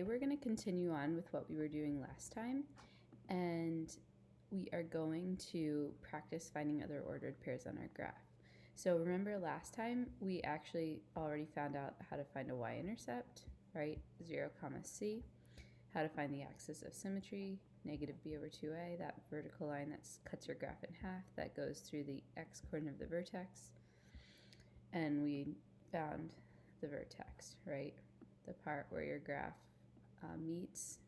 We're going to continue on with what we were doing last time, and we are going to practice finding other ordered pairs on our graph. So remember last time we actually already found out how to find a y-intercept, right? 0, c, how to find the axis of symmetry, negative b over 2a, that vertical line that cuts your graph in half, that goes through the x-coordinate of the vertex, and we found the vertex, right? The part where your graph meets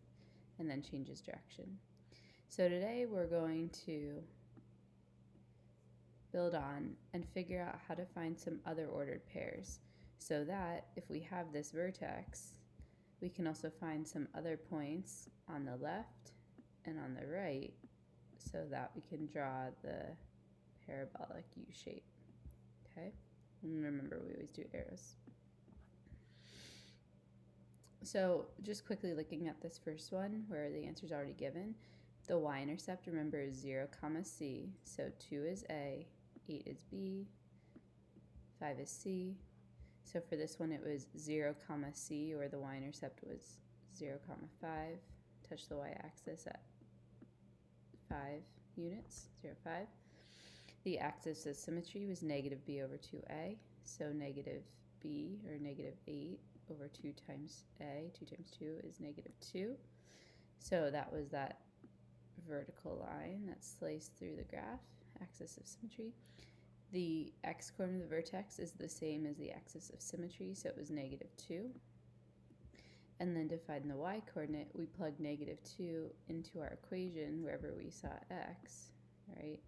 and then changes direction. So today we're going to build on and figure out how to find some other ordered pairs so that if we have this vertex, we can also find some other points on the left and on the right so that we can draw the parabolic U shape. Okay? And remember, we always do arrows. So just quickly looking at this first one where the answer is already given, the y-intercept, remember, is 0, c, so 2 is a, 8 is b, 5 is c. So for this one it was 0, c, or the y-intercept was 0, 5. Touch the y-axis at 5 units, 0, 5. The axis of symmetry was negative b over 2a, so negative b, or negative 8 over 2 times a, 2 times 2 is negative 2. So that was that vertical line that sliced through the graph, axis of symmetry. The x-coordinate of the vertex is the same as the axis of symmetry, so it was negative 2. And then to find the y-coordinate, we plugged negative 2 into our equation wherever we saw x, right?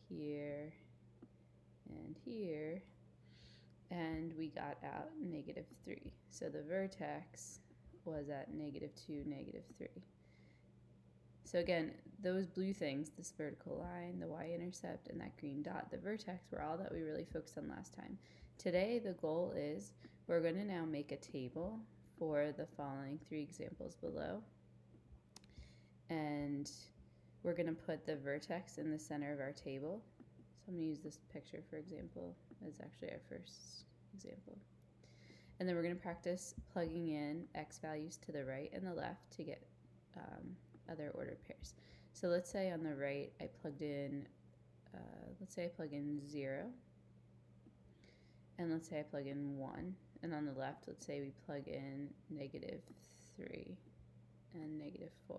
Here and here. And we got out negative 3. So the vertex was at negative 2, negative 3. So again, those blue things, this vertical line, the y-intercept, and that green dot, the vertex, were all that we really focused on last time. Today, the goal is we're going to now make a table for the following 3 examples below. And we're going to put the vertex in the center of our table. So I'm going to use this picture, for example, as actually our first example. And then we're going to practice plugging in x values to the right and the left to get other ordered pairs. So let's say on the right I plugged in, let's say I plug in 0, and let's say I plug in 1, and on the left let's say we plug in negative 3 and negative 4.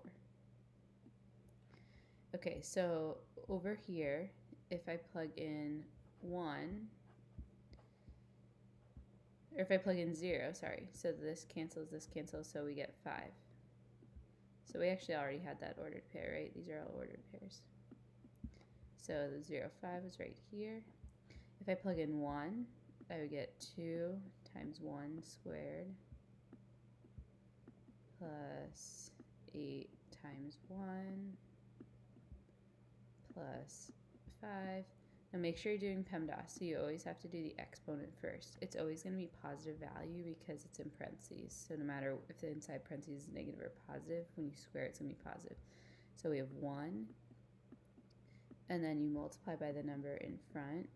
Okay, so over here, if I plug in 1, or if I plug in 0, sorry, so this cancels, so we get 5. So we actually already had that ordered pair, right? These are all ordered pairs. So the 0, 5 is right here. If I plug in 1, I would get 2 times 1 squared plus 8 times 1 plus 5. Now make sure you're doing PEMDAS, so you always have to do the exponent first. It's always going to be positive value because it's in parentheses. So no matter if the inside parentheses is negative or positive, when you square it's going to be positive. So we have 1, and then you multiply by the number in front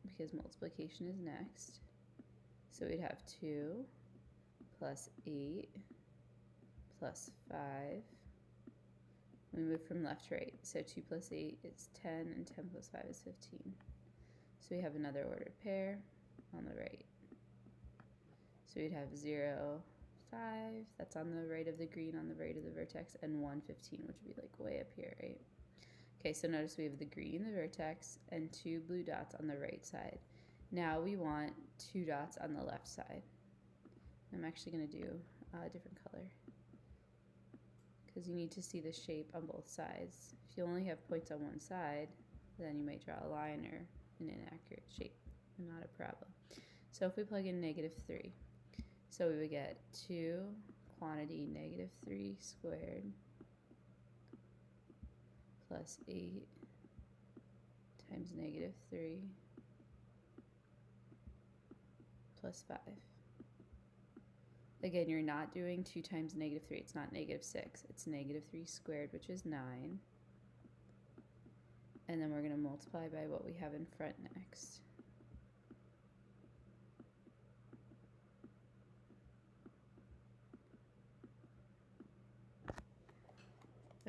because multiplication is next. So we'd have 2 plus 8 plus 5. We move from left to right. So 2 plus 8 is 10, and 10 plus 5 is 15. So we have another ordered pair on the right. So we'd have 0, 5, that's on the right of the green, on the right of the vertex, and 1, 15, which would be like way up here, right? Okay, so notice we have the green, the vertex, and 2 blue dots on the right side. Now we want 2 dots on the left side. I'm actually going to do a different color because you need to see the shape on both sides. If you only have points on one side, then you might draw a line or an inaccurate shape. Not a problem. So if we plug in negative 3, so we would get 2 quantity negative 3 squared plus 8 times negative 3 plus 5. Again, you're not doing 2 times negative 3. It's not negative 6. It's negative 3 squared, which is 9. And then we're going to multiply by what we have in front next.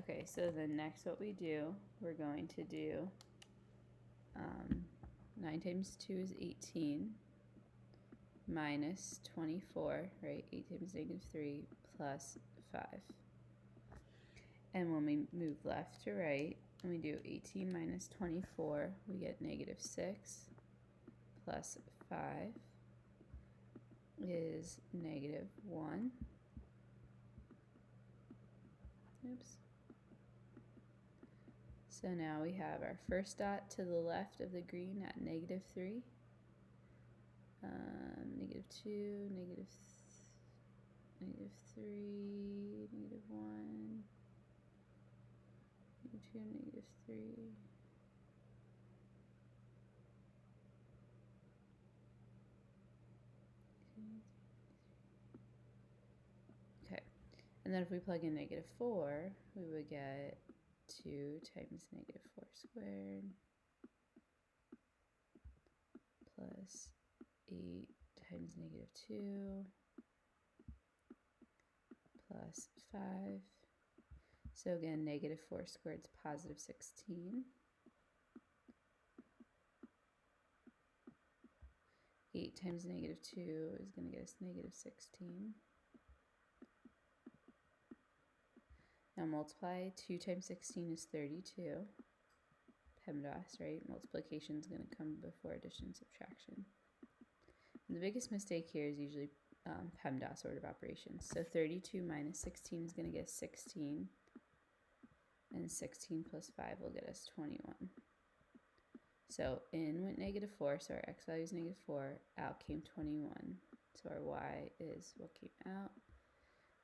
Okay, so then next what we do, we're going to do 9 times 2 is 18 minus 24, right? 8 times -3 plus 5. And when we move left to right, and we do 18 minus 24, we get -6 plus 5 is -1. Oops. So now we have our first dot to the left of the green at -3, -2, -3, -1, -2, -3. Okay, and then if we plug in -4, we would get 2 times -4 squared plus 8 times -2 plus 5. So again, -4 squared is +16. 8 times -2 is going to get us -16. Now multiply. 2 times 16 is 32. PEMDAS, right? Multiplication is going to come before addition and subtraction. And the biggest mistake here is usually PEMDAS, order of operations. So 32 minus 16 is going to get us 16. And 16 plus 5 will get us 21. So in went -4, so our x value is -4, out came 21. So our y is what came out.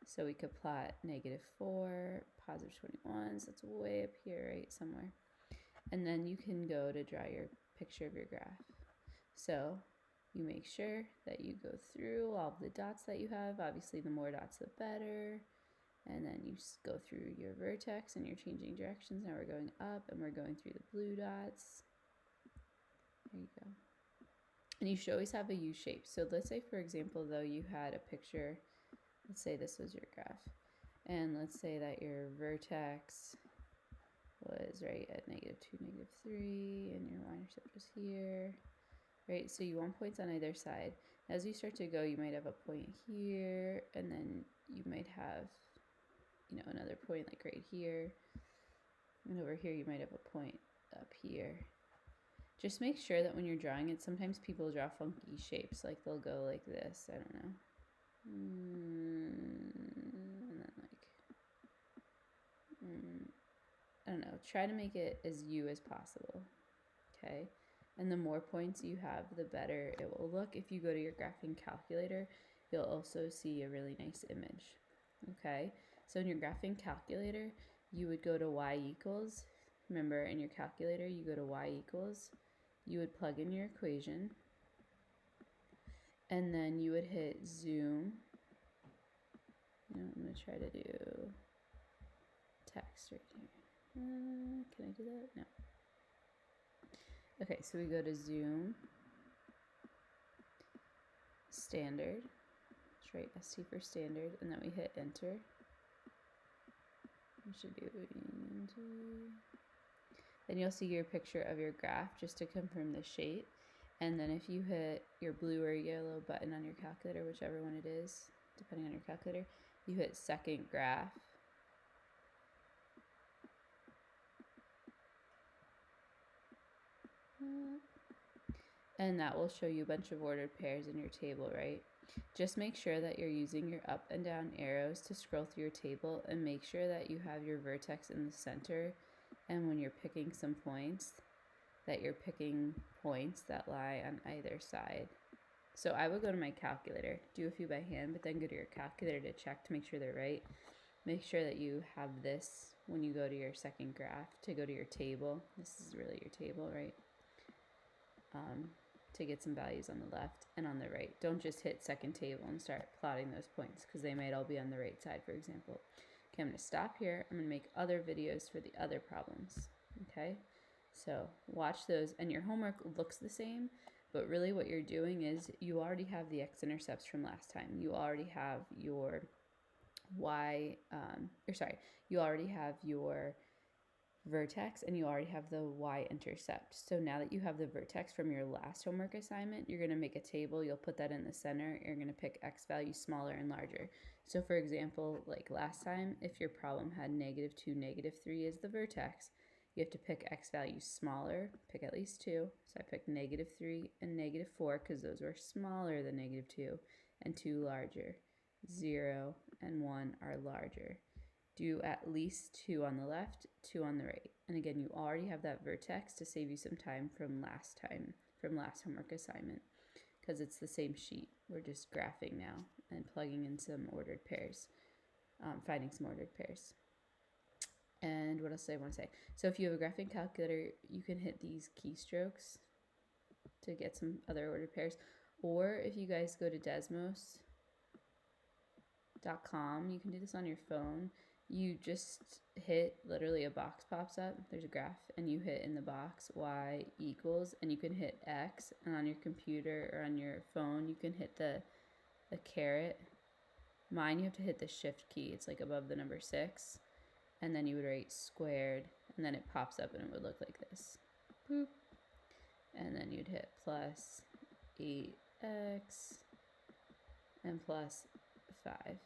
So we could plot -4, +21, so it's way up here, right, somewhere. And then you can go to draw your picture of your graph. So you make sure that you go through all of the dots that you have. Obviously, the more dots, the better. And then you go through your vertex and you're changing directions. Now we're going up and we're going through the blue dots. There you go. And you should always have a U shape. So let's say, for example, though, you had a picture. Let's say this was your graph. And let's say that your vertex was right at -2, -3, and your y-intercept was here. Right, so you want points on either side. As you start to go, you might have a point here, and then you might have, you know, another point like right here. And over here, you might have a point up here. Just make sure that when you're drawing it, sometimes people draw funky shapes, like they'll go like this, I don't know. And then like, I don't know, try to make it as U as possible, okay? And the more points you have, the better it will look. If you go to your graphing calculator, you'll also see a really nice image, okay? So in your graphing calculator, you would go to y equals. Remember, in your calculator, you go to y equals. You would plug in your equation, and then you would hit zoom. You know, I'm going to try to do text right here. Can I do that? No. Okay, so we go to zoom, standard, let's write ST for standard, and then we hit enter. We should be waiting. Then you'll see your picture of your graph just to confirm the shape. And then if you hit your blue or yellow button on your calculator, whichever one it is, depending on your calculator, you hit second graph. And that will show you a bunch of ordered pairs in your table, right? Just make sure that you're using your up and down arrows to scroll through your table, and make sure that you have your vertex in the center. And when you're picking some points, that you're picking points that lie on either side. So I would go to my calculator, do a few by hand, but then go to your calculator to check to make sure they're right. Make sure that you have this when you go to your second graph to go to your table. This is really your table, right? To get some values on the left and on the right. Don't just hit second table and start plotting those points, because they might all be on the right side, for example. Okay, I'm going to stop here. I'm going to make other videos for the other problems. Okay, so watch those, and your homework looks the same, but really what you're doing is you already have the x-intercepts from last time. You already have your you already have your vertex and you already have the y-intercept. So now that you have the vertex from your last homework assignment, you're going to make a table. You'll put that in the center. You're going to pick x values smaller and larger. So for example, like last time, if your problem had -2, -3 as the vertex, you have to pick x values smaller, pick at least 2. So I picked -3 and -4 because those were smaller than -2, and 2 larger. 0 and 1 are larger. Do at least 2 on the left, 2 on the right. And again, you already have that vertex to save you some time from last homework assignment, because it's the same sheet. We're just graphing now and plugging in some ordered pairs, finding some ordered pairs. And what else do I want to say? So if you have a graphing calculator, you can hit these keystrokes to get some other ordered pairs. Or if you guys go to Desmos.com, you can do this on your phone. You just hit, literally a box pops up, there's a graph, and you hit in the box y equals, and you can hit x, and on your computer or on your phone you can hit the caret. Mine, you have to hit the shift key, it's like above the number 6, and then you would write squared, and then it pops up and it would look like this. Boop. And then you'd hit plus 8x and plus 5.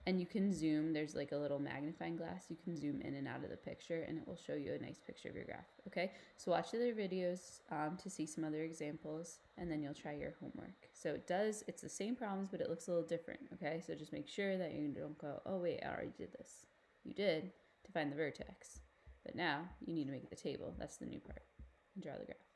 And you can zoom, there's like a little magnifying glass, you can zoom in and out of the picture and it will show you a nice picture of your graph, okay? So watch the other videos to see some other examples, and then you'll try your homework. So it's the same problems, but it looks a little different, okay? So just make sure that you don't go, oh wait, I already did this. You did to find the vertex, but now you need to make the table. That's the new part. And draw the graph.